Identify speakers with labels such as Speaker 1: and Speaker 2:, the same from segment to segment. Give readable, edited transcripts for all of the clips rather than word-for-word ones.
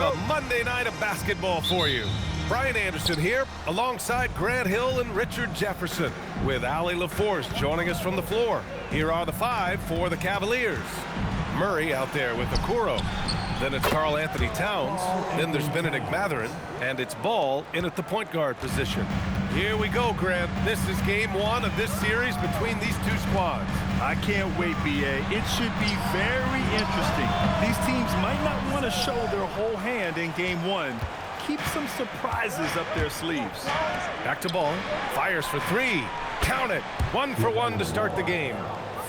Speaker 1: a Monday night of basketball for you. Brian Anderson here, alongside Grant Hill and Richard Jefferson, with Allie LaForce joining us from the floor. Here are the five for the Cavaliers. Murray out there with Okoro. Then it's Karl Anthony Towns. Then there's Benedict Mathurin. And it's Ball in at the point guard position. Here we go, Grant. This is game one of this series between these two squads.
Speaker 2: I can't wait, B.A. It should be very interesting. These teams might not want to show their whole hand in game one. Keep some surprises up their sleeves.
Speaker 1: Back to Ball. Fires for three. Count it. 1 for 1 to start the game.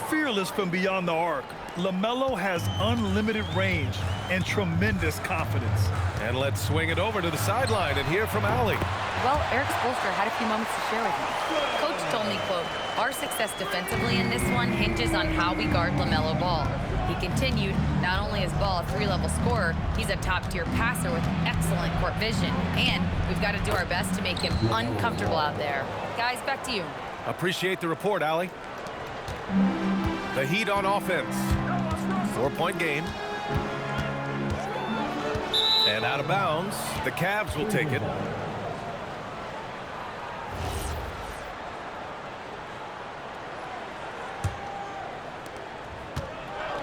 Speaker 2: Fearless from beyond the arc, LaMelo has unlimited range and tremendous confidence.
Speaker 1: And let's swing it over to the sideline and hear from Allie.
Speaker 3: Well, Eric Spoelstra had a few moments to share with me. Coach told me, quote, "Our success defensively in this one hinges on how we guard LaMelo Ball." He continued, not only is Ball a three-level scorer, he's a top-tier passer with excellent court vision. And we've got to do our best to make him uncomfortable out there. Guys, back to you.
Speaker 1: Appreciate the report, Allie. The Heat on offense. 4-point game. And out of bounds, the Cavs will take it.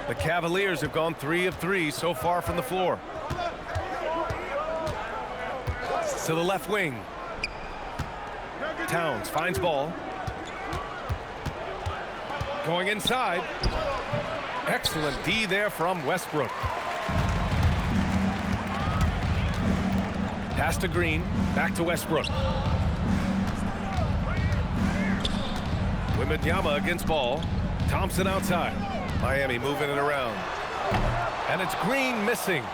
Speaker 1: The Cavaliers have gone 3 of 3 so far from the floor. To the left wing. Towns finds Ball. Going inside. Excellent D there from Westbrook. Pass to Green. Back to Westbrook. Wembanyama against Ball. Thompson outside. Miami moving it around. And it's Green missing.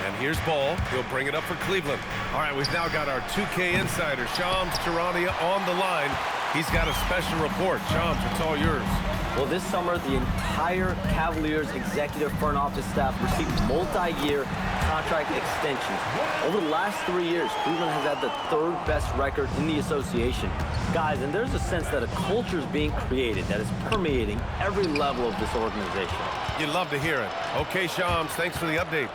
Speaker 1: And here's Ball. He'll bring it up for Cleveland. All right, we've now got our 2K insider, Shams Charania, on the line. He's got a special report. Shams, it's all yours.
Speaker 4: Well, this summer, the entire Cavaliers executive front office staff received multi-year contract extensions. Over the last 3 years, Cleveland has had the third best record in the association. Guys, and there's a sense that a culture is being created that is permeating every level of this organization.
Speaker 1: You'd love to hear it. Okay, Shams, thanks for the update.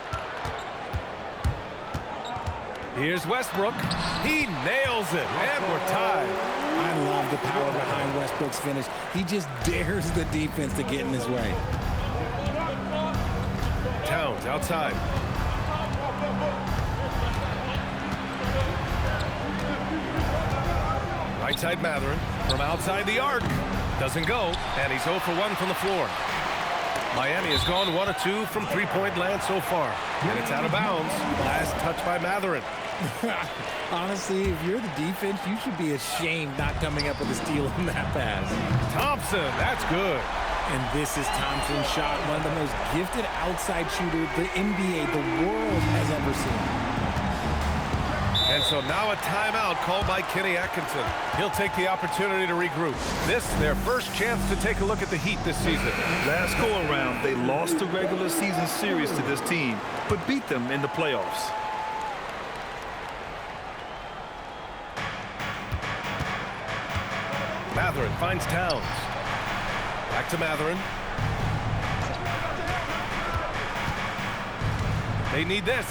Speaker 1: Here's Westbrook. He nails it, and we're tied.
Speaker 5: I love the power behind Westbrook's finish. He just dares the defense to get in his way.
Speaker 1: Towns outside. Right side Mathurin from outside the arc. Doesn't go, and he's 0 for 1 from the floor. Miami has gone 1 of 2 from three-point land so far. And it's out of bounds. Last touch by Mathurin.
Speaker 5: Honestly, if you're the defense, you should be ashamed not coming up with a steal on that pass.
Speaker 1: Thompson, that's good.
Speaker 5: And this is Thompson's shot, one of the most gifted outside shooters the NBA, the world has ever seen.
Speaker 1: And so now a timeout called by Kenny Atkinson. He'll take the opportunity to regroup. This, their first chance to take a look at the Heat this season.
Speaker 2: Last go-around, they lost the regular season series to this team, but beat them in the playoffs.
Speaker 1: Mathurin finds Towns. Back to Mathurin. They need this.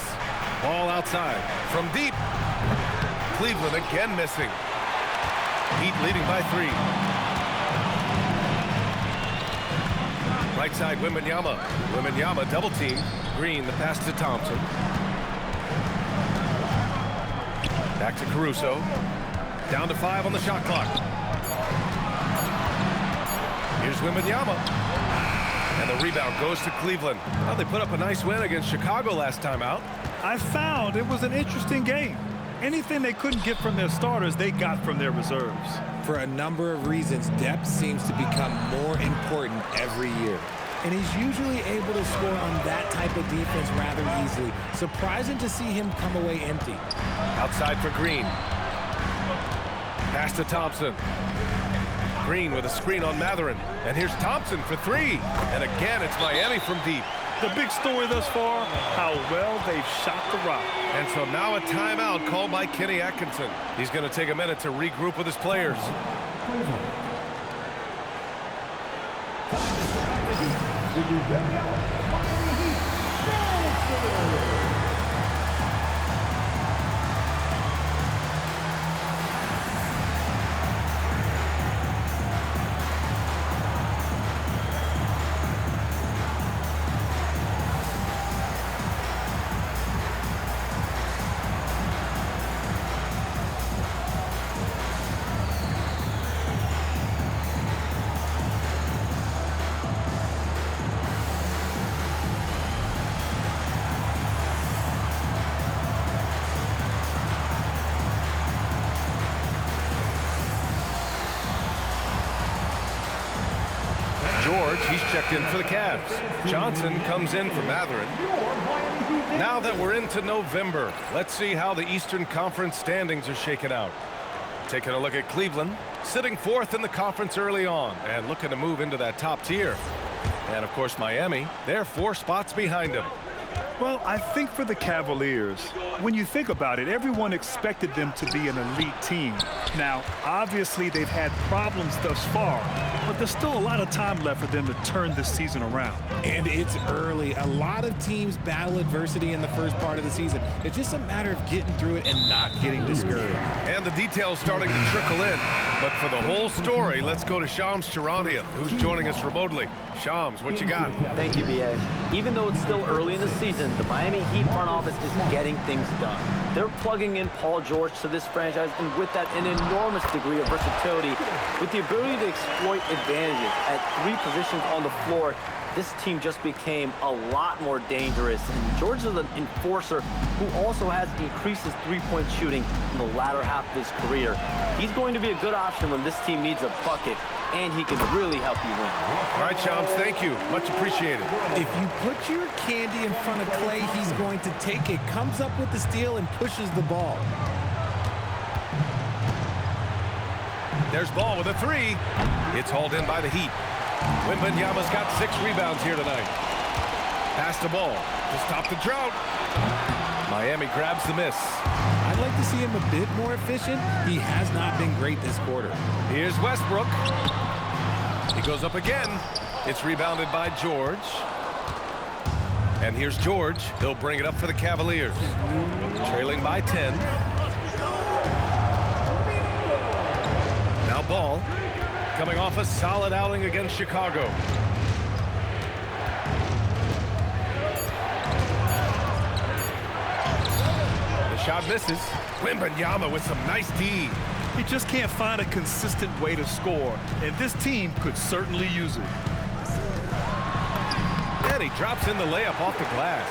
Speaker 1: Ball outside. From deep. Cleveland again missing. Heat leading by 3. Right side, Wembanyama. Wembanyama double team. Green, the pass to Thompson. Back to Caruso. Down to 5 on the shot clock. Here's Wembanyama. And the rebound goes to Cleveland. Well, they put up a nice win against Chicago last time out.
Speaker 2: I found it was an interesting game. Anything they couldn't get from their starters, they got from their reserves.
Speaker 5: For a number of reasons, depth seems to become more important every year. And he's usually able to score on that type of defense rather easily. Surprising to see him come away empty.
Speaker 1: Outside for Green. Pass to Thompson. Green with a screen on Mathurin. And here's Thompson for 3. And again, it's Miami from deep.
Speaker 2: The big story thus far, how well they've shot the rock.
Speaker 1: And so now a timeout called by Kenny Atkinson. He's going to take a minute to regroup with his players. George, he's checked in for the Cavs. Johnson comes in for Matherin. Now that we're into November, let's see how the Eastern Conference standings are shaken out. Taking a look at Cleveland, sitting fourth in the conference early on and looking to move into that top tier. And, of course, Miami, they're 4 spots behind them.
Speaker 2: Well, I think for the Cavaliers, when you think about it, everyone expected them to be an elite team. Now, obviously, they've had problems thus far, but there's still a lot of time left for them to turn this season around.
Speaker 5: And it's early. A lot of teams battle adversity in the first part of the season. It's just a matter of getting through it and not getting discouraged.
Speaker 1: And the details starting to trickle in. But for the whole story, let's go to Shams Charania, who's joining us remotely. Shams, what you got?
Speaker 4: Thank you, B.A. Even though it's still early in the season, the Miami Heat front office is getting things done. They're plugging in Paul George to this franchise, and with that, an enormous degree of versatility. With the ability to exploit advantages at 3 positions on the floor, this team just became a lot more dangerous. And George is an enforcer who also has increased his three-point shooting in the latter half of his career. He's going to be a good option when this team needs a bucket, and he can really help you win.
Speaker 1: All right, Shams, thank you. Much appreciated.
Speaker 5: If you put your candy in front of Klay, he's going to take it, comes up with the steal, and pushes the ball.
Speaker 1: There's Ball with a 3. It's hauled in by the Heat. Wembanyama's got 6 rebounds here tonight. Pass the ball to stop the drought. Miami grabs the miss.
Speaker 5: I'd like to see him a bit more efficient. He has not been great this quarter.
Speaker 1: Here's Westbrook. He goes up again. It's rebounded by George. And here's George. He'll bring it up for the Cavaliers. Trailing by 10. Now Ball. Coming off a solid outing against Chicago. The shot misses. Wembanyama with some nice D.
Speaker 2: He just can't find a consistent way to score, and this team could certainly use it.
Speaker 1: And he drops in the layup off the glass.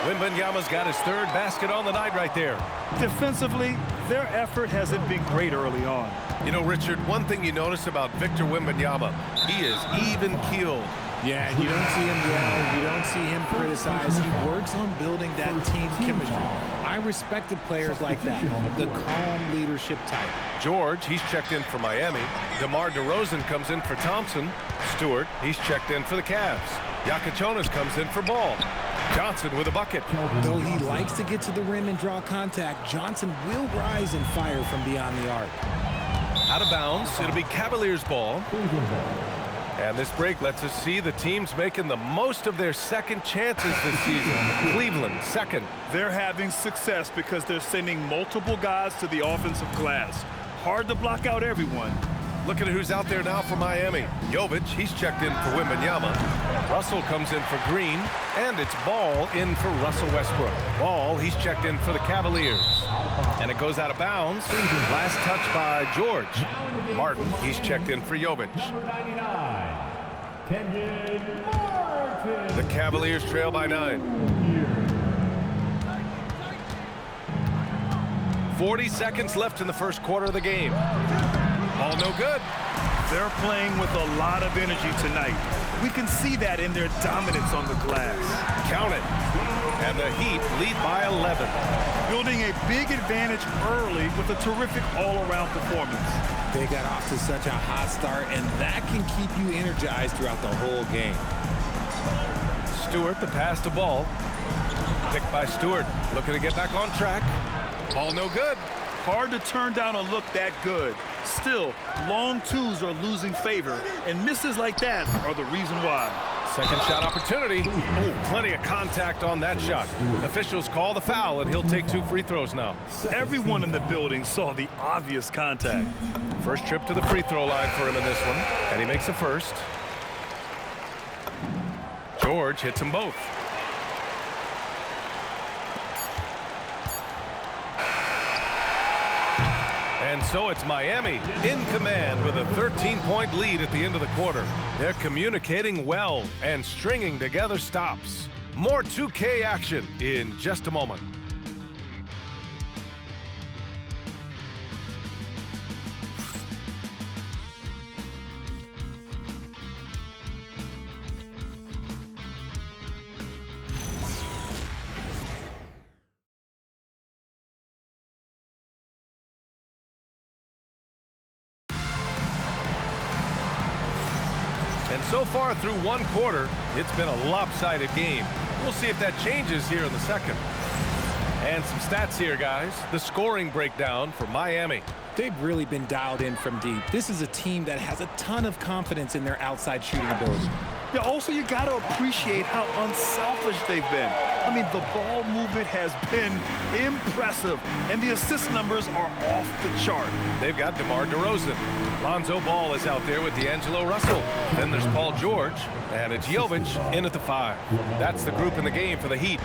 Speaker 1: Wembanyama's got his 3rd basket on the night right there.
Speaker 2: Defensively, their effort hasn't been great early on.
Speaker 1: You know, Richard, one thing you notice about Victor Wembanyama, he is even-keeled.
Speaker 5: Yeah, you don't see him yell, you don't see him criticize. He works on building that team chemistry. I respected players like that, the calm leadership type.
Speaker 1: George, he's checked in for Miami. DeMar DeRozan comes in for Thompson. Stewart, he's checked in for the Cavs. Yakachonis comes in for Ball. Johnson with a bucket.
Speaker 5: Though he likes to get to the rim and draw contact, Johnson will rise and fire from beyond the arc.
Speaker 1: Out of bounds, it'll be Cavaliers ball. And this break lets us see the teams making the most of their second chances this season. Cleveland, second.
Speaker 2: They're having success because they're sending multiple guys to the offensive glass. Hard to block out everyone.
Speaker 1: Look at who's out there now for Miami. Jovic, he's checked in for Wembanyama. Russell comes in for Green. And it's Ball in for Russell Westbrook. Ball, he's checked in for the Cavaliers. And it goes out of bounds. Last touch by George. Martin, he's checked in for Jovic. The Cavaliers trail by 9. 40 seconds left in the first quarter of the game. Ball no good.
Speaker 2: They're playing with a lot of energy tonight. We can see that in their dominance on the glass.
Speaker 1: Count it. And the Heat lead by 11.
Speaker 2: Building a big advantage early with a terrific all-around performance.
Speaker 5: They got off to such a hot start, and that can keep you energized throughout the whole game.
Speaker 1: Stewart, the pass to Ball. Picked by Stewart. Looking to get back on track. Ball no good.
Speaker 2: Hard to turn down a look that good. Still, long twos are losing favor, and misses like that are the reason why.
Speaker 1: Second shot opportunity. Oh, plenty of contact on that shot. Officials call the foul, and he'll take 2 free throws now.
Speaker 2: Everyone in the building saw the obvious contact.
Speaker 1: First trip to the free throw line for him in this one, and he makes the first. George hits them both. And so it's Miami in command with a 13-point lead at the end of the quarter. They're communicating well and stringing together stops. More 2K action in just a moment. So far through one quarter, it's been a lopsided game. We'll see if that changes here in the second. And some stats here, guys. The scoring breakdown for Miami.
Speaker 5: They've really been dialed in from deep. This is a team that has a ton of confidence in their outside shooting ability.
Speaker 2: Yeah, also, you got to appreciate how unselfish they've been. I mean, the ball movement has been impressive, and the assist numbers are off the chart.
Speaker 1: They've got DeMar DeRozan. Lonzo Ball is out there with D'Angelo Russell. Then there's Paul George, and it's Jovic in at the 5. That's the group in the game for the Heat.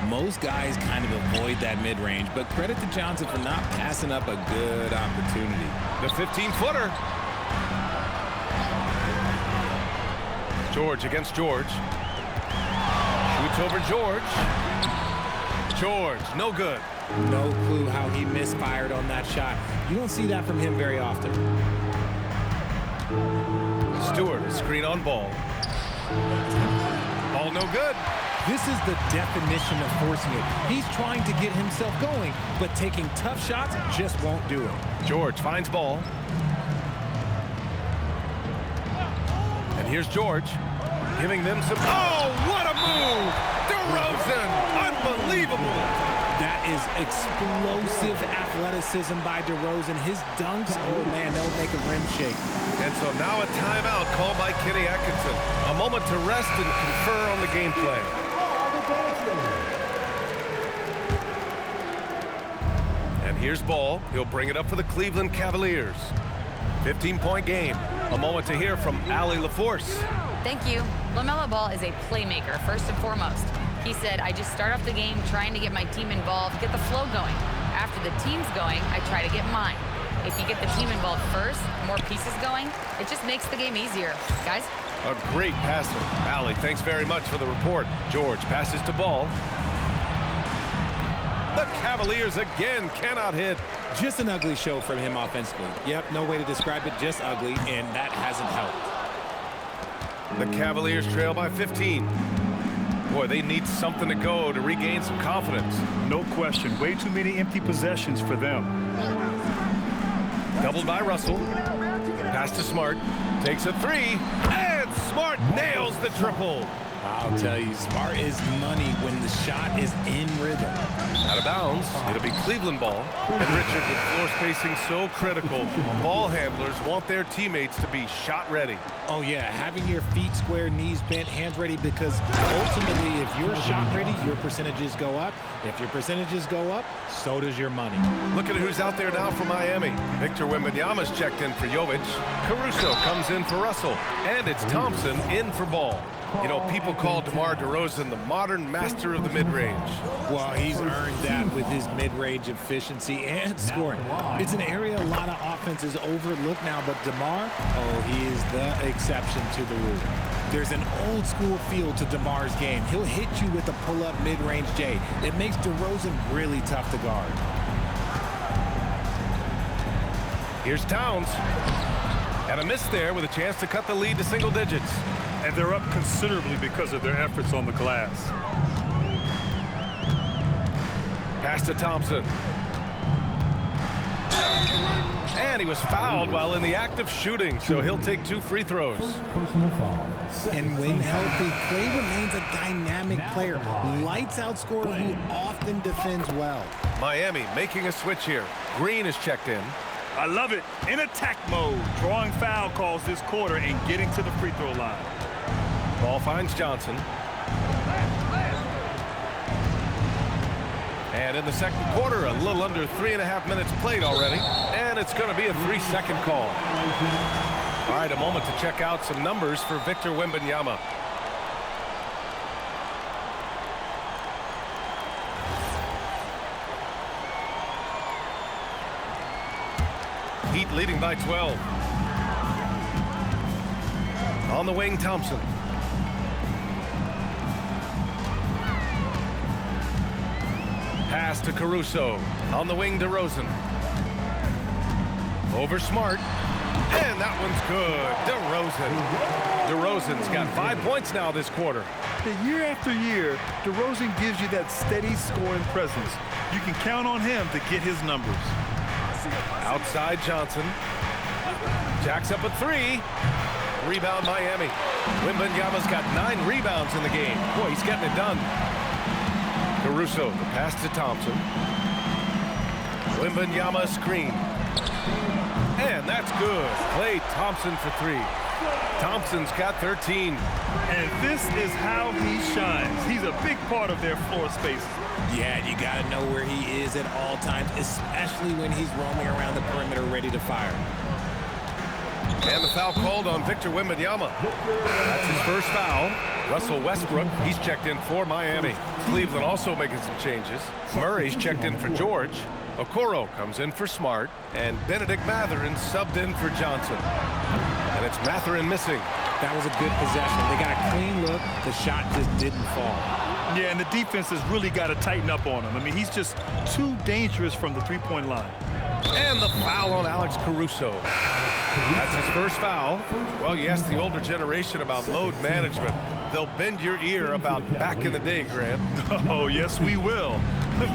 Speaker 5: Most guys kind of avoid that mid-range, but credit to Johnson for not passing up a good opportunity.
Speaker 1: The 15-footer. George against George. Shoots over George. George, no good.
Speaker 5: No clue how he misfired on that shot. You don't see that from him very often.
Speaker 1: Stewart, a screen on Ball. Ball no good.
Speaker 5: This is the definition of forcing it. He's trying to get himself going, but taking tough shots just won't do it.
Speaker 1: George finds Ball. And here's George, giving them some... Oh, what a move! DeRozan, unbelievable!
Speaker 5: That is explosive athleticism by DeRozan. His dunks, oh man, they'll make a rim shake.
Speaker 1: And so now a timeout called by Kenny Atkinson. A moment to rest and confer on the gameplay. And here's Ball. He'll bring it up for the Cleveland Cavaliers. 15-point game. A moment to hear from Allie LaForce.
Speaker 3: Thank you. LaMelo Ball is a playmaker, first and foremost. He said, I just start off the game trying to get my team involved, get the flow going. After the team's going, I try to get mine. If you get the team involved first, more pieces going, it just makes the game easier. Guys?
Speaker 1: A great passer. Allie, thanks very much for the report. George passes to Ball. The Cavaliers again cannot hit.
Speaker 5: Just an ugly show from him offensively. Yep, no way to describe it, just ugly, and that hasn't helped.
Speaker 1: The Cavaliers trail by 15. Boy, they need something to go to regain some confidence.
Speaker 2: No question. Way too many empty possessions for them.
Speaker 1: Doubled by Russell. Pass to Smart. Takes a 3. And Smart nails the triple.
Speaker 5: I'll tell you, Smart is money when the shot is in rhythm.
Speaker 1: Out of bounds. It'll be Cleveland ball. And Richard, with floor spacing so critical, ball handlers want their teammates to be shot ready.
Speaker 5: Oh, yeah, having your feet square, knees bent, hands ready, because ultimately, if you're shot ready, your percentages go up. If your percentages go up, so does your money.
Speaker 1: Look at who's out there now for Miami. Victor Wembanyama's checked in for Jovic. Caruso comes in for Russell. And it's Thompson in for Ball. You know, people call DeMar DeRozan the modern master of the mid-range.
Speaker 5: Well, he's earned that with his mid-range efficiency and scoring. It's an area a lot of offenses overlook now, but DeMar, oh, he is the exception to the rule. There's an old-school feel to DeMar's game. He'll hit you with a pull-up mid-range J. It makes DeRozan really tough to guard.
Speaker 1: Here's Towns. And a miss there with a chance to cut the lead to single digits.
Speaker 2: And they're up considerably because of their efforts on the glass.
Speaker 1: Pass to Thompson. And he was fouled while in the act of shooting, so he'll take 2 free throws.
Speaker 5: And when healthy, Klay remains a dynamic player. Lights out scorer who often defends well.
Speaker 1: Miami making a switch here. Green is checked in.
Speaker 2: I love it. In attack mode, drawing foul calls this quarter and getting to the free throw line.
Speaker 1: Ball finds Johnson. And in the second quarter, a little under 3.5 minutes played already. And it's going to be a 3-second call. All right, a moment to check out some numbers for Victor Wembanyama. Heat leading by 12. On the wing, Thompson. Pass to Caruso. On the wing, DeRozan. Over Smart. And that one's good. DeRozan's got 5 points now this quarter.
Speaker 2: Year after year, DeRozan gives you that steady scoring presence. You can count on him to get his numbers.
Speaker 1: Outside Johnson. Jacks up a 3. Rebound Miami. Wembanyama's got 9 rebounds in the game. Boy, he's getting it done. Caruso, the pass to Thompson. Wembanyama screen. And that's good. Klay Thompson for 3. Thompson's got 13.
Speaker 2: And this is how he shines. He's a big part of their floor space.
Speaker 5: Yeah, you got to know where he is at all times, especially when he's roaming around the perimeter ready to fire.
Speaker 1: And the foul called on Victor Wembanyama. That's his first foul. Russell Westbrook, he's checked in for Miami. Cleveland also making some changes. Murray's checked in for George. Okoro comes in for Smart. And Benedict Mathurin subbed in for Johnson. And it's Mathurin missing.
Speaker 5: That was a good possession. They got a clean look. The shot just didn't fall.
Speaker 2: Yeah, and the defense has really got to tighten up on him. I mean, he's just too dangerous from the three-point line.
Speaker 1: And the foul on Alex Caruso. That's his first foul. Well, you ask the older generation about load management. They'll bend your ear about back in the day, Grant.
Speaker 2: Oh, yes, we will.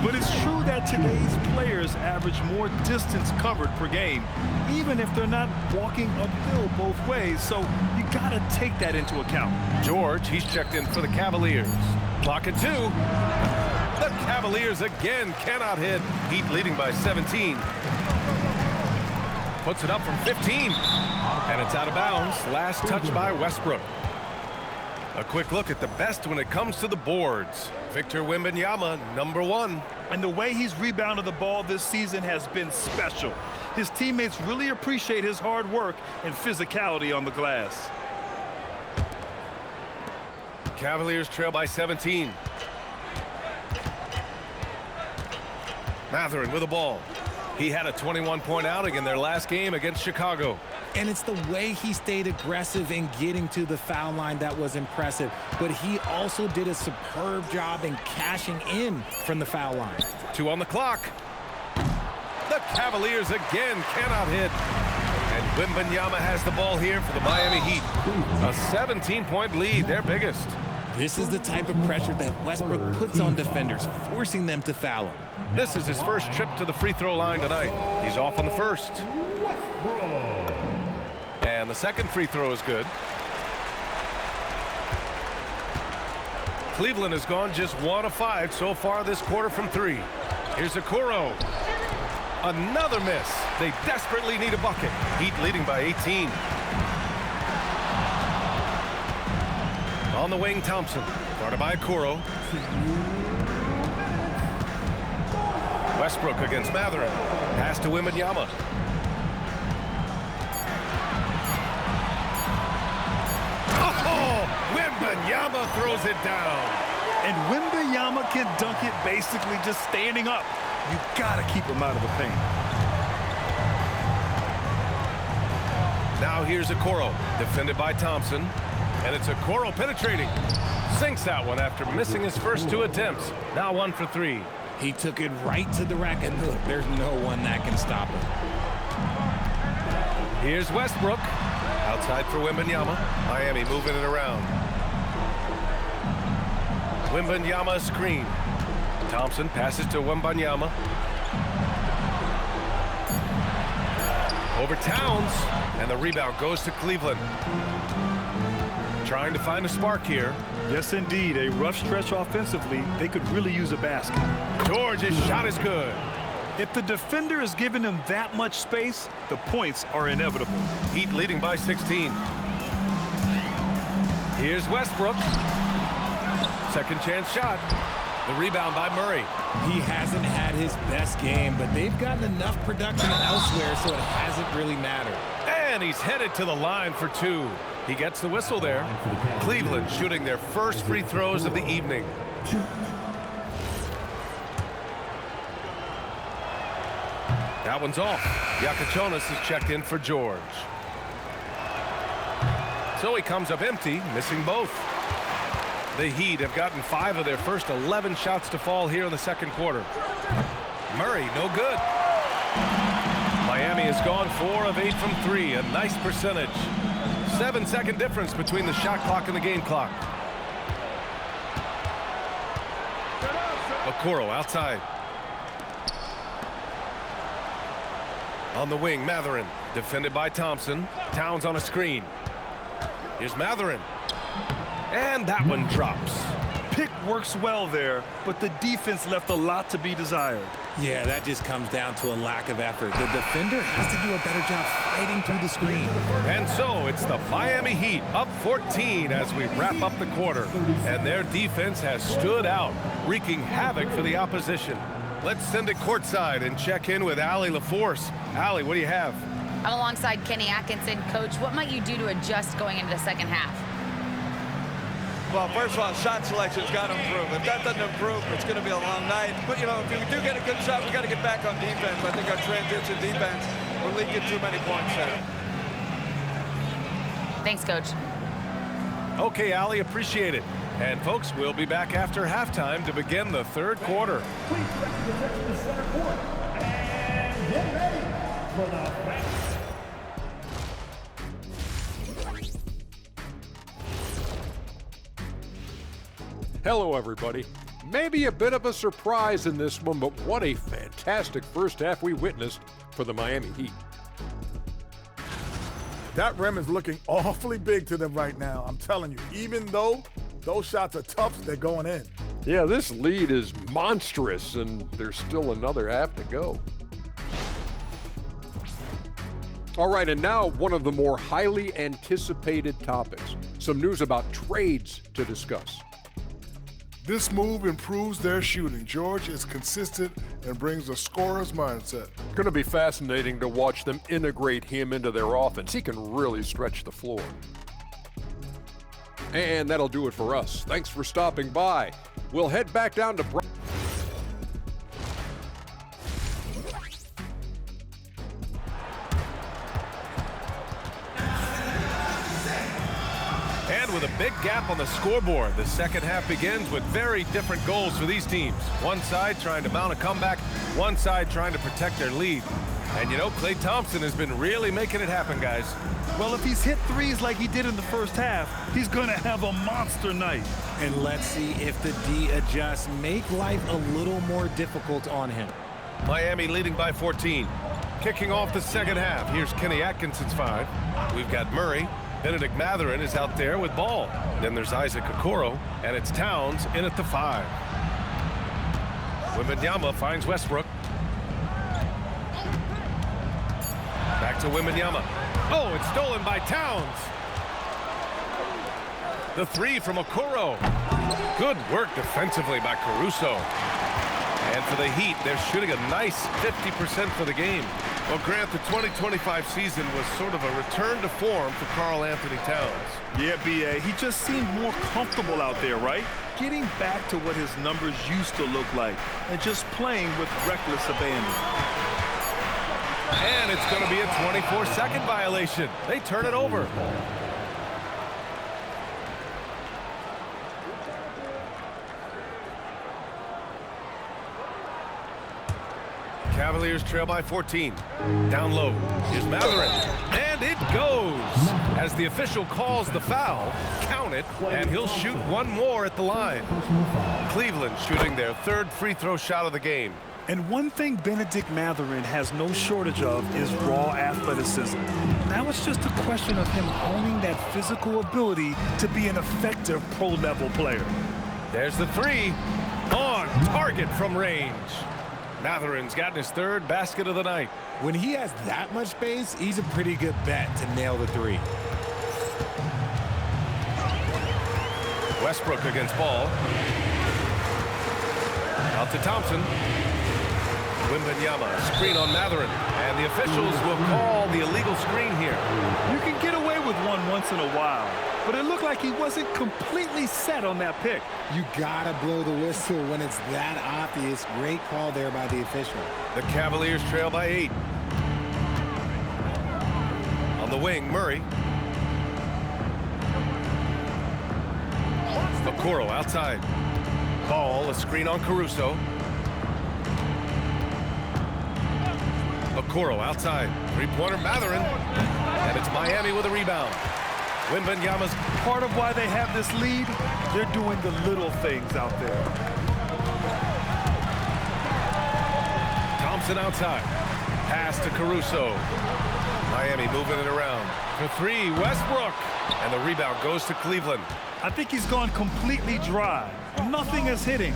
Speaker 2: But it's true that today's players average more distance covered per game, even if they're not walking uphill both ways. So you got to take that into account.
Speaker 1: George, he's checked in for the Cavaliers. Clock at 2. The Cavaliers again cannot hit. Heat leading by 17. Puts it up from 15. And it's out of bounds. Last touch by Westbrook. A quick look at the best when it comes to the boards. Victor Wembanyama, number 1.
Speaker 2: And the way he's rebounded the ball this season has been special. His teammates really appreciate his hard work and physicality on the glass.
Speaker 1: Cavaliers trail by 17. Mathurin with the ball. He had a 21-point outing in their last game against Chicago.
Speaker 5: And it's the way he stayed aggressive in getting to the foul line that was impressive. But he also did a superb job in cashing in from the foul line.
Speaker 1: 2 on the clock. The Cavaliers again cannot hit. And Wembanyama has the ball here for the Miami Heat. A 17-point lead, their biggest.
Speaker 5: This is the type of pressure that Westbrook puts on defenders, forcing them to foul him.
Speaker 1: This is his first trip to the free throw line tonight. He's off on the first. And the second free throw is good. Cleveland has gone just 1 of 5 so far this quarter from 3. Here's Okoro. Another miss. They desperately need a bucket. Heat leading by 18. On the wing, Thompson. Guarded by Okoro. Westbrook against Mathurin. Pass to Wembanyama. Oh! Wembanyama throws it down.
Speaker 2: And Wembanyama can dunk it basically just standing up. You got to keep him out of the paint.
Speaker 1: Now here's Okoro, defended by Thompson. And it's Okoro penetrating. Sinks that one after missing his first 2 attempts. Now 1 for 3.
Speaker 5: He took it right to the rack, and look, there's no one that can stop him.
Speaker 1: Here's Westbrook. Outside for Wembanyama. Miami moving it around. Wembanyama screen. Thompson passes to Wembanyama. Over Towns. And the rebound goes to Cleveland. Trying to find a spark here.
Speaker 2: Yes, indeed. A rough stretch offensively. They could really use a basket.
Speaker 1: George's shot is good.
Speaker 2: If the defender is giving him that much space, the points are inevitable.
Speaker 1: Heat leading by 16. Here's Westbrook. Second chance shot. The rebound by Murray.
Speaker 5: He hasn't had his best game, but they've gotten enough production elsewhere, so it hasn't really mattered.
Speaker 1: And he's headed to the line for 2. He gets the whistle there. Cleveland shooting their first free throws of the evening. That one's off. Yakuchonis is checked in for George. So he comes up empty, missing both. The Heat have gotten 5 of their first 11 shots to fall here in the second quarter. Murray, no good. Miami has gone 4 of 8 from 3, a nice percentage. 7-second difference between the shot clock and the game clock. Okoro outside. On the wing, Mathurin, defended by Thompson. Towns on a screen. Here's Mathurin. And that one drops.
Speaker 2: Pick works well there, but the defense left a lot to be desired.
Speaker 5: Yeah, that just comes down to a lack of effort. The defender has to do a better job fighting through the screen.
Speaker 1: And so it's the Miami Heat up 14 as we wrap up the quarter. And their defense has stood out, wreaking havoc for the opposition. Let's send it courtside and check in with Allie LaForce. Allie, what do you have?
Speaker 3: I'm alongside Kenny Atkinson. Coach, what might you do to adjust going into the second half?
Speaker 6: Well, first of all, shot selection's got to improve. If that doesn't improve, it's going to be a long night. But, you know, if we do get a good shot, we got to get back on defense. I think our transition defense, we're leaking too many points there.
Speaker 3: Thanks, Coach.
Speaker 1: Okay, Allie, appreciate it. And, folks, we'll be back after halftime to begin the third quarter.
Speaker 7: Please represent the center court and get ready for the
Speaker 8: Hello, everybody. Maybe a bit of a surprise in this one, but what a fantastic first half we witnessed for the Miami Heat.
Speaker 9: That rim is looking awfully big to them right now. I'm telling you, even though those shots are tough, they're going in.
Speaker 8: Yeah, this lead is monstrous, and there's still another half to go. All right, and now one of the more highly anticipated topics. Some news about trades to discuss.
Speaker 9: This move improves their shooting. George is consistent and brings a scorer's mindset.
Speaker 8: Going to be fascinating to watch them integrate him into their offense. He can really stretch the floor. And that'll do it for us. Thanks for stopping by. We'll head back down to
Speaker 1: And with a big gap on the scoreboard, the second half begins with very different goals for these teams. One side trying to mount a comeback, one side trying to protect their lead. And you know, Klay Thompson has been really making it happen, guys.
Speaker 2: Well, if he's hit threes like he did in the first half, he's going to have a monster night.
Speaker 5: And let's see if the D adjusts, make life a little more difficult on him.
Speaker 1: Miami leading by 14. Kicking off the second half, here's Kenny Atkinson's 5. We've got Murray. Benedict Mathurin is out there with ball. Then there's Isaac Okoro, and it's Towns in at the 5. Wembanyama finds Westbrook. Back to Wembanyama. Oh, it's stolen by Towns. The 3 from Okoro. Good work defensively by Caruso. And for the Heat, they're shooting a nice 50% for the game. Well, Grant, the 2025 season was sort of a return to form for Karl Anthony Towns.
Speaker 2: Yeah, B.A., he just seemed more comfortable out there, right? Getting back to what his numbers used to look like and just playing with reckless abandon.
Speaker 1: And it's going to be a 24-second violation. They turn it over. Cavaliers trail by 14. Down low. Here's Mathurin. And it goes. As the official calls the foul, count it, and he'll shoot one more at the line. Cleveland shooting their third free throw shot of the game.
Speaker 2: And one thing Benedict Mathurin has no shortage of is raw athleticism. Now it's just a question of him honing that physical ability to be an effective pro-level player.
Speaker 1: There's the 3. On target from range. Mathurin's gotten his third basket of the night.
Speaker 5: When he has that much space, he's a pretty good bet to nail the 3.
Speaker 1: Westbrook against ball. Out to Thompson. Wembanyama, screen on Mathurin. And the officials will call the illegal screen here.
Speaker 2: You can get away with one once in a while, but it looked like he wasn't completely set on that pick.
Speaker 5: You gotta blow the whistle when it's that obvious. Great call there by the official.
Speaker 1: The Cavaliers trail by 8. On the wing, Murray. Okoro outside. Ball, a screen on Caruso. Okoro outside. Three-pointer Mathurin. And it's Miami with a rebound. Wembanyama's
Speaker 2: Part of why they have this lead, they're doing the little things out there.
Speaker 1: Thompson outside. Pass to Caruso. Miami moving it around. For 3, Westbrook. And the rebound goes to Cleveland.
Speaker 2: I think he's gone completely dry. Nothing is hitting.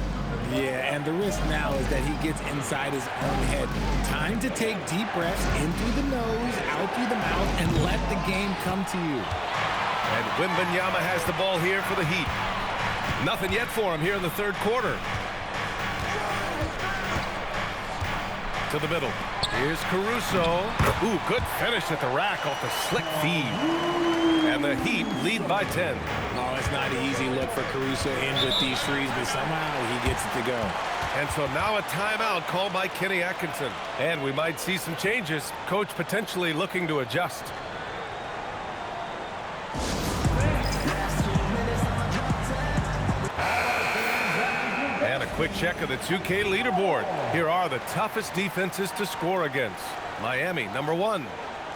Speaker 5: Yeah, and the risk now is that he gets inside his own head. Time to take deep breaths in through the nose, out through the mouth, and let the game come to you.
Speaker 1: And Wembanyama has the ball here for the Heat. Nothing yet for him here in the third quarter. To the middle. Here's Caruso. Ooh, good finish at the rack off the slick feed. And the Heat lead by 10.
Speaker 5: Oh, it's not an easy look for Caruso in with these threes, but somehow he gets it to go.
Speaker 1: And so now a timeout called by Kenny Atkinson. And we might see some changes. Coach potentially looking to adjust. And a quick check of the 2K leaderboard. Here are the toughest defenses to score against. Miami, number 1.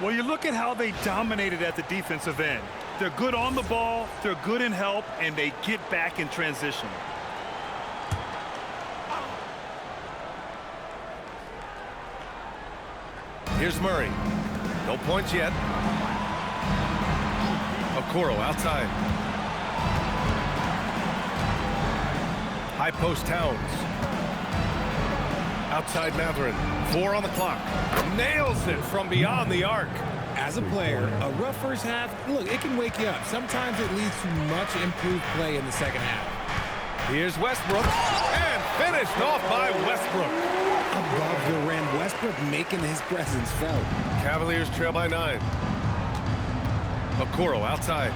Speaker 2: Well, you look at how they dominated at the defensive end. They're good on the ball, they're good in help, and they get back in transition.
Speaker 1: Here's Murray. No points yet. Okoro outside. High post Towns. Outside Mathurin. 4 on the clock. Nails it from beyond the arc.
Speaker 5: As a player, a rough first half, look, it can wake you up. Sometimes it leads to much improved play in the second half.
Speaker 1: Here's Westbrook. And finished off by Westbrook.
Speaker 5: Above the rim, Westbrook making his presence felt.
Speaker 1: Cavaliers trail by 9. Okoro outside.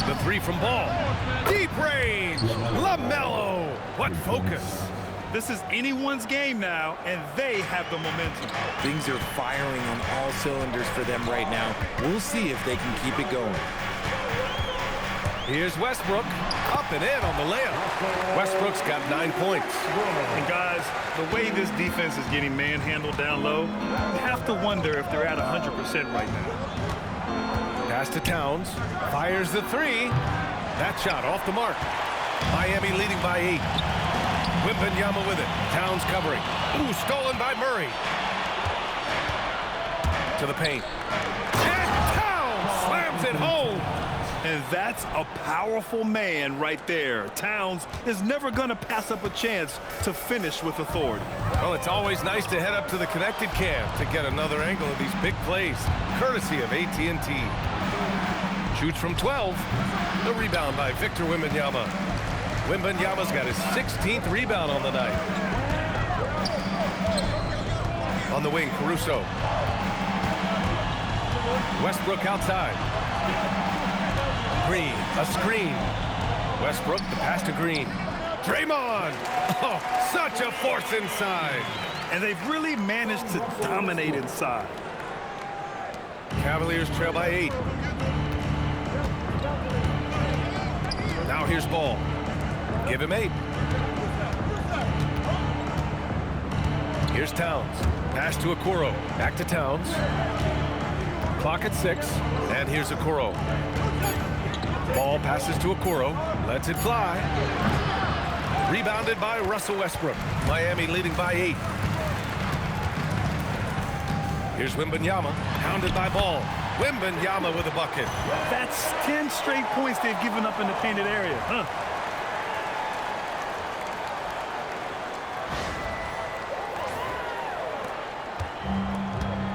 Speaker 1: The 3 from Ball. Deep range. LaMelo. What focus.
Speaker 2: This is anyone's game now, and they have the momentum.
Speaker 5: Things are firing on all cylinders for them right now. We'll see if they can keep it going.
Speaker 1: Here's Westbrook. Up and in on the layup. Westbrook's got 9 points.
Speaker 2: And guys, the way this defense is getting manhandled down low, you have to wonder if they're at 100% right now.
Speaker 1: Pass to Towns. Fires the 3. That shot off the mark. Miami leading by 8. Wembanyama with it. Towns covering. Ooh, stolen by Murray. To the paint. And Towns slams it home.
Speaker 2: And that's a powerful man right there. Towns is never going to pass up a chance to finish with authority.
Speaker 1: Well, it's always nice to head up to the connected cam to get another angle of these big plays, courtesy of AT&T. Shoots from 12. The rebound by Victor Wembanyama. Wembanyama's got his 16th rebound on the night. On the wing, Caruso. Westbrook outside. Green, a screen. Westbrook, the pass to Green. Draymond! Oh, such a force inside.
Speaker 2: And they've really managed to dominate inside.
Speaker 1: Cavaliers trail by 8. Now here's Ball. Give him 8. Here's Towns. Pass to Okoro. Back to Towns. Clock at 6. And here's Okoro. Ball passes to Okoro. Lets it fly. Rebounded by Russell Westbrook. Miami leading by 8. Here's Wembanyama. Hounded by Ball. Wembanyama with a bucket.
Speaker 2: That's 10 straight points they've given up in the painted area.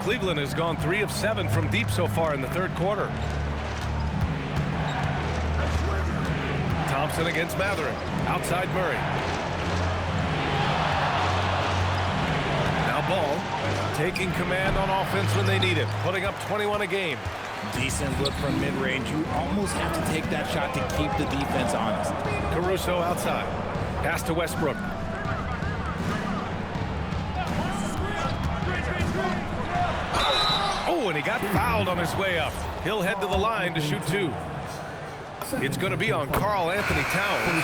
Speaker 1: Cleveland has gone 3 of 7 from deep so far in the third quarter. Thompson against Mathurin. Outside Murray. Now Ball taking command on offense when they need it, putting up 21 a game.
Speaker 5: Decent look from mid-range. You almost have to take that shot to keep the defense honest.
Speaker 1: Caruso outside. Pass to Westbrook. Oh, and he got fouled on his way up. He'll head to the line to shoot 2. It's going to be on Karl Anthony Towns.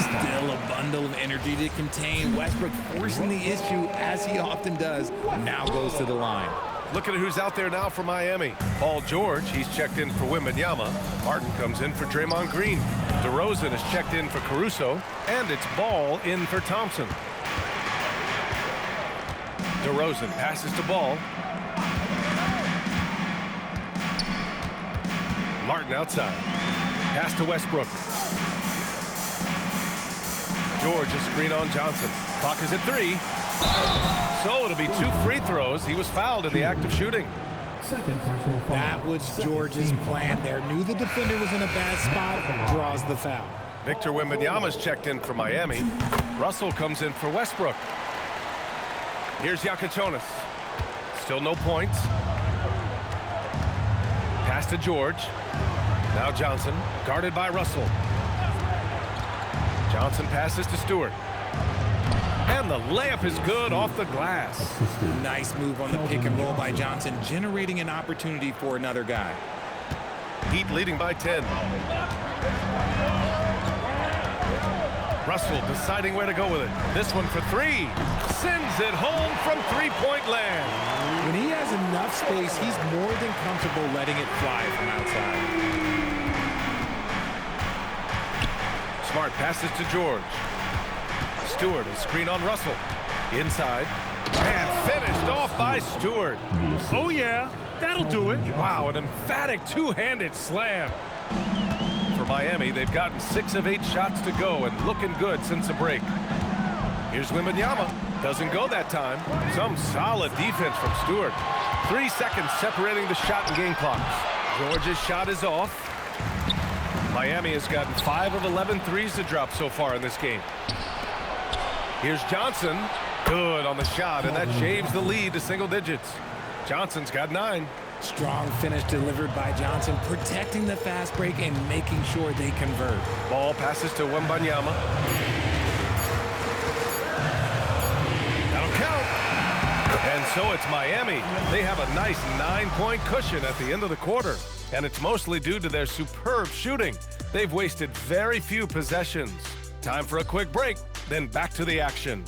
Speaker 5: Still a bundle of energy to contain. Westbrook forcing the issue, as he often does. Now goes to the line.
Speaker 1: Look at who's out there now for Miami. Paul George, he's checked in for Wembanyama. Martin comes in for Draymond Green. DeRozan is checked in for Caruso. And it's Ball in for Thompson. DeRozan passes to Ball. Martin outside. Pass to Westbrook. George, a screen on Johnson. Clock is at 3. So it'll be 2 free throws. He was fouled in the act of shooting.
Speaker 5: That was George's plan there. Knew the defender was in a bad spot, draws the foul.
Speaker 1: Victor Wembanyama's checked in for Miami. Russell comes in for Westbrook. Here's Jonas. Still no points. Pass to George. Now Johnson, guarded by Russell. Johnson passes to Stewart. And the layup is good off the glass.
Speaker 5: Nice move on the pick and roll by Johnson, generating an opportunity for another guy.
Speaker 1: Heat leading by 10. Russell deciding where to go with it. This one for 3. Sends it home from three-point land.
Speaker 5: When he has enough space, he's more than comfortable letting it fly from outside.
Speaker 1: Smart passes to George. Stewart, a screen on Russell. Inside. And finished off by Stewart.
Speaker 2: Oh, yeah. That'll do it.
Speaker 1: Wow, an emphatic two-handed slam. For Miami, they've gotten 6 of 8 shots to go and looking good since the break. Here's Wembanyama. Doesn't go that time. Some solid defense from Stewart. 3 seconds separating the shot and game clocks. George's shot is off. Miami has gotten 5 of 11 threes to drop so far in this game. Here's Johnson. Good on the shot, and that shaves the lead to single digits. Johnson's got 9.
Speaker 5: Strong finish delivered by Johnson, protecting the fast break and making sure they convert.
Speaker 1: Ball passes to Wembanyama. That'll count. And so it's Miami. They have a nice 9-point cushion at the end of the quarter. And it's mostly due to their superb shooting. They've wasted very few possessions. Time for a quick break, then back to the action.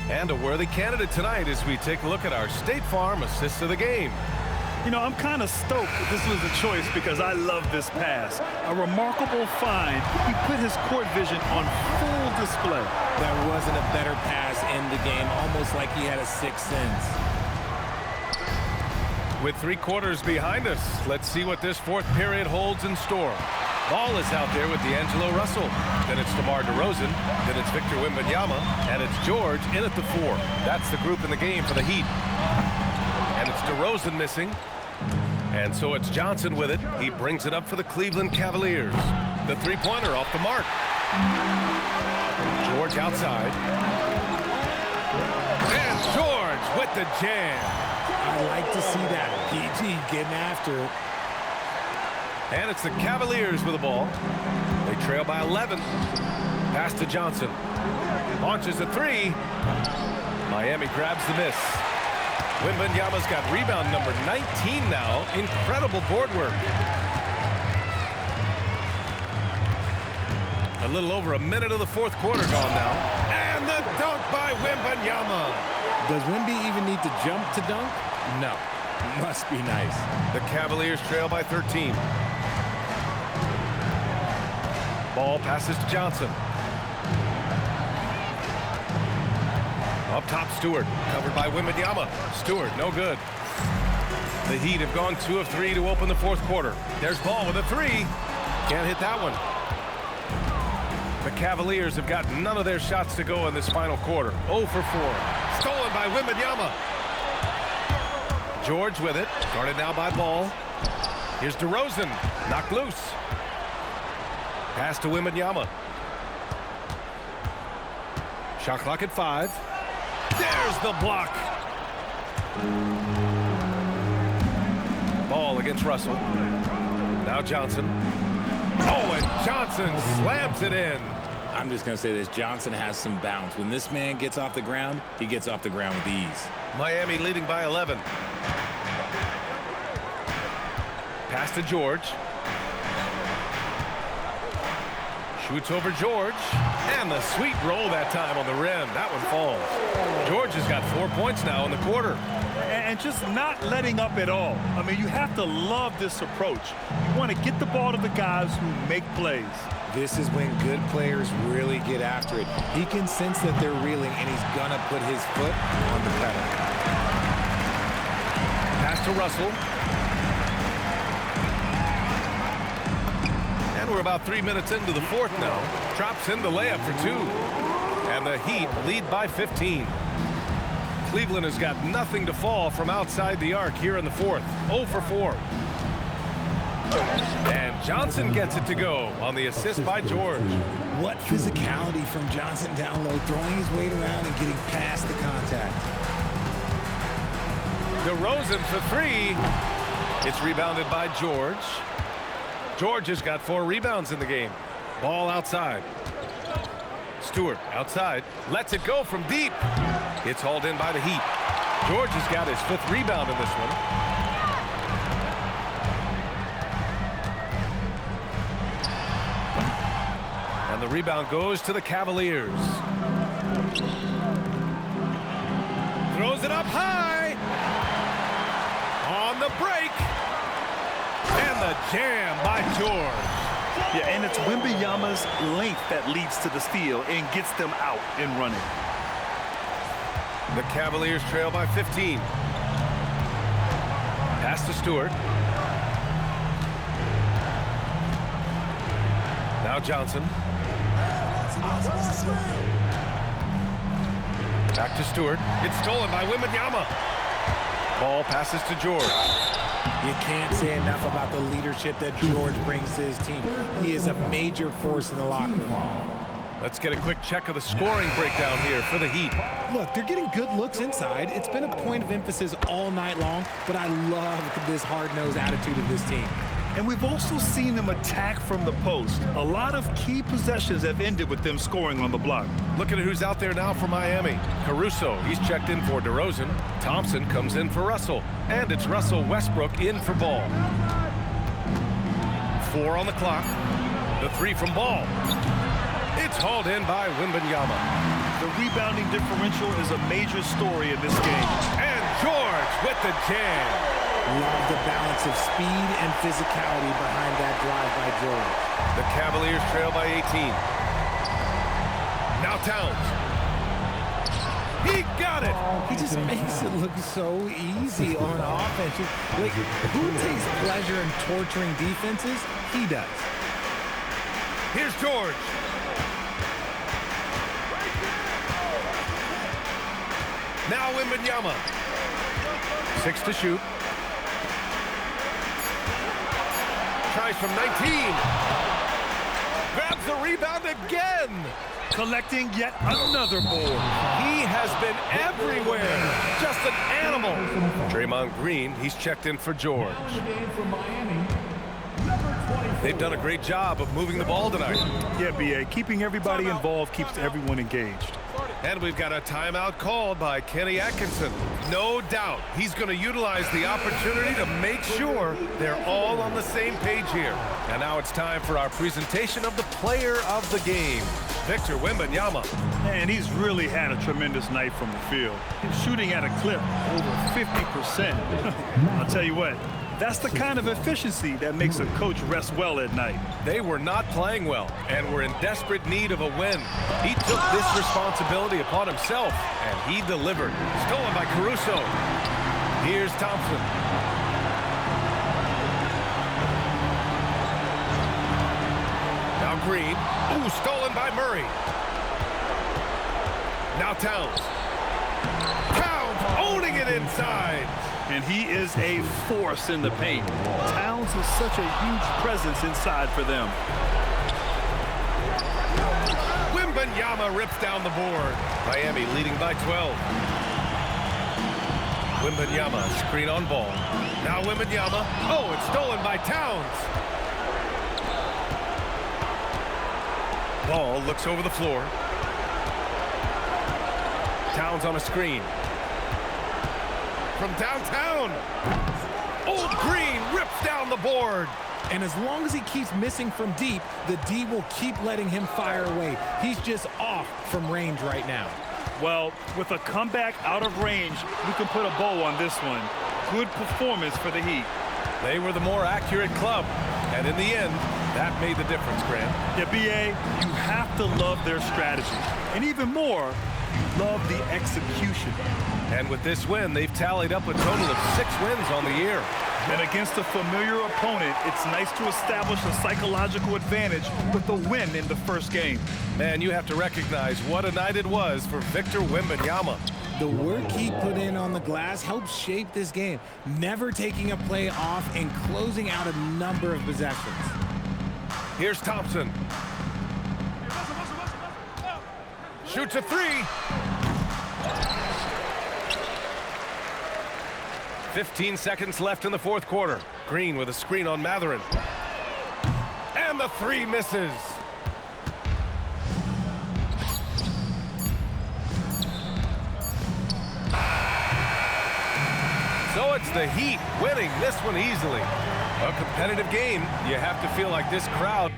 Speaker 1: And a worthy candidate tonight as we take a look at our State Farm assists of the game.
Speaker 2: You know, I'm kind of stoked that this was a choice because I love this pass. A remarkable find. He put his court vision on full display.
Speaker 5: There wasn't a better pass in the game, almost like he had a sixth sense.
Speaker 1: With 3 quarters behind us, let's see what this 4th period holds in store. Ball is out there with D'Angelo Russell. Then it's DeMar DeRozan. Then it's Victor Wembanyama. And it's George in at the 4. That's the group in the game for the Heat. And it's DeRozan missing. And so it's Johnson with it. He brings it up for the Cleveland Cavaliers. The 3-pointer off the mark. George outside. And George with the jam.
Speaker 5: I like to see that. PG getting after it.
Speaker 1: And it's the Cavaliers with the ball. They trail by 11. Pass to Johnson. Launches a 3. Miami grabs the miss. Wembanyama's got rebound number 19 now. Incredible board work. A little over a minute of the 4th quarter gone now. And the dunk by Wembanyama.
Speaker 5: Does Wemby even need to jump to dunk? No. Must be nice.
Speaker 1: The Cavaliers trail by 13. Ball passes to Johnson. Up top, Stewart. Covered by Wembanyama. Stewart, no good. The Heat have gone 2 of 3 to open the 4th quarter. There's Ball with a 3. Can't hit that one. The Cavaliers have got none of their shots to go in this final quarter. 0 for 4. Stolen by Wembanyama. George with it. Guarded now by Ball. Here's DeRozan. Knocked loose. Pass to Wembanyama. Shot clock at 5. There's the block. Ball against Russell. Now Johnson. Oh, and Johnson slams it in.
Speaker 5: I'm just going to say this. Johnson has some bounce. When this man gets off the ground, he gets off the ground with ease.
Speaker 1: Miami leading by 11. Pass to George. Scoots over George. And the sweet roll that time on the rim. That one falls. George has got 4 points now in the quarter.
Speaker 2: And just not letting up at all. I mean, you have to love this approach. You want to get the ball to the guys who make plays.
Speaker 5: This is when good players really get after it. He can sense that they're reeling, and he's going to put his foot on the pedal.
Speaker 1: Pass to Russell. And we're about 3 minutes into the fourth now. Drops in the layup for 2. And the Heat lead by 15. Cleveland has got nothing to fall from outside the arc here in the fourth. 0 for 4. And Johnson gets it to go on the assist by George.
Speaker 5: What physicality from Johnson down low, throwing his weight around and getting past the contact.
Speaker 1: DeRozan for 3. It's rebounded by George. George has got 4 rebounds in the game. Ball outside. Stewart outside. Lets it go from deep. It's hauled in by the Heat. George has got his 5th rebound in this one. And the rebound goes to the Cavaliers. Throws it up high. On the break. And the jam by George.
Speaker 2: Yeah, and it's Wembanyama's length that leads to the steal and gets them out and running.
Speaker 1: The Cavaliers trail by 15. Pass to Stewart. Now Johnson. Back to Stewart. It's stolen by Wembanyama. Ball passes to George.
Speaker 5: You can't say enough about the leadership that George brings to his team. He is a major force in the locker room.
Speaker 1: Let's get a quick check of the scoring breakdown here for the Heat.
Speaker 5: Look, they're getting good looks inside. It's been a point of emphasis all night long, but I love this hard-nosed attitude of this team.
Speaker 2: And we've also seen them attack from the post. A lot of key possessions have ended with them scoring on the block.
Speaker 1: Looking at who's out there now for Miami. Caruso, he's checked in for DeRozan. Thompson comes in for Russell. And it's Russell Westbrook in for Ball. 4 on the clock. The 3 from Ball. It's hauled in by Wembanyama.
Speaker 2: The rebounding differential is a major story in this game.
Speaker 1: And George with the jam.
Speaker 5: Love the balance of speed and physicality behind that drive by George.
Speaker 1: The Cavaliers trail by 18. Now Towns. He got it.
Speaker 5: He just makes it look so easy on offense. Like, who takes pleasure in torturing defenses? He does.
Speaker 1: Here's George. Now Wembanyama. 6 to shoot. Tries from 19. Grabs the rebound again.
Speaker 2: Collecting yet another board.
Speaker 1: He has been everywhere. Just an animal. Draymond Green, he's checked in for George. They've done a great job of moving the ball tonight.
Speaker 2: Yeah, B.A. Keeping everybody involved keeps everyone engaged.
Speaker 1: And we've got a timeout called by Kenny Atkinson. No doubt he's going to utilize the opportunity to make sure they're all on the same page here. And now it's time for our presentation of the player of the game, Victor Wembanyama.
Speaker 2: And he's really had a tremendous night from the field. He's shooting at a clip over 50%. I'll tell you what, that's the kind of efficiency that makes a coach rest well at night.
Speaker 1: They were not playing well and were in desperate need of a win. He took this responsibility upon himself, and he delivered. Stolen by Caruso. Here's Thompson. Now Green. Ooh, stolen by Murray. Now Towns. Towns owning it inside.
Speaker 2: And he is a force in the paint. Towns is such a huge presence inside for them.
Speaker 1: Wembanyama rips down the board. Miami leading by 12. Wembanyama, screen on Ball. Now Wembanyama. Oh, it's stolen by Towns. Ball looks over the floor. Towns on a screen. From downtown. Old Green rips down the board.
Speaker 5: And as long as he keeps missing from deep, the D will keep letting him fire away. He's just off from range right now.
Speaker 2: Well, with a comeback out of range, we can put a bow on this one. Good performance for the Heat.
Speaker 1: They were the more accurate club, and in the end, that made the difference, Grant.
Speaker 2: Yeah, B.A., you have to love their strategy. And even more, you love the execution.
Speaker 1: And with this win, they've tallied up a total of 6 wins on the year.
Speaker 2: And against a familiar opponent, it's nice to establish a psychological advantage with a win in the first game.
Speaker 1: Man, you have to recognize what a night it was for Victor Wembanyama.
Speaker 5: The work he put in on the glass helped shape this game, never taking a play off and closing out a number of possessions.
Speaker 1: Here's Thompson. Shoots a 3. 15 seconds left in the fourth quarter. Green with a screen on Mathurin. And the 3 misses. So it's the Heat winning this one easily. A competitive game. You have to feel like this crowd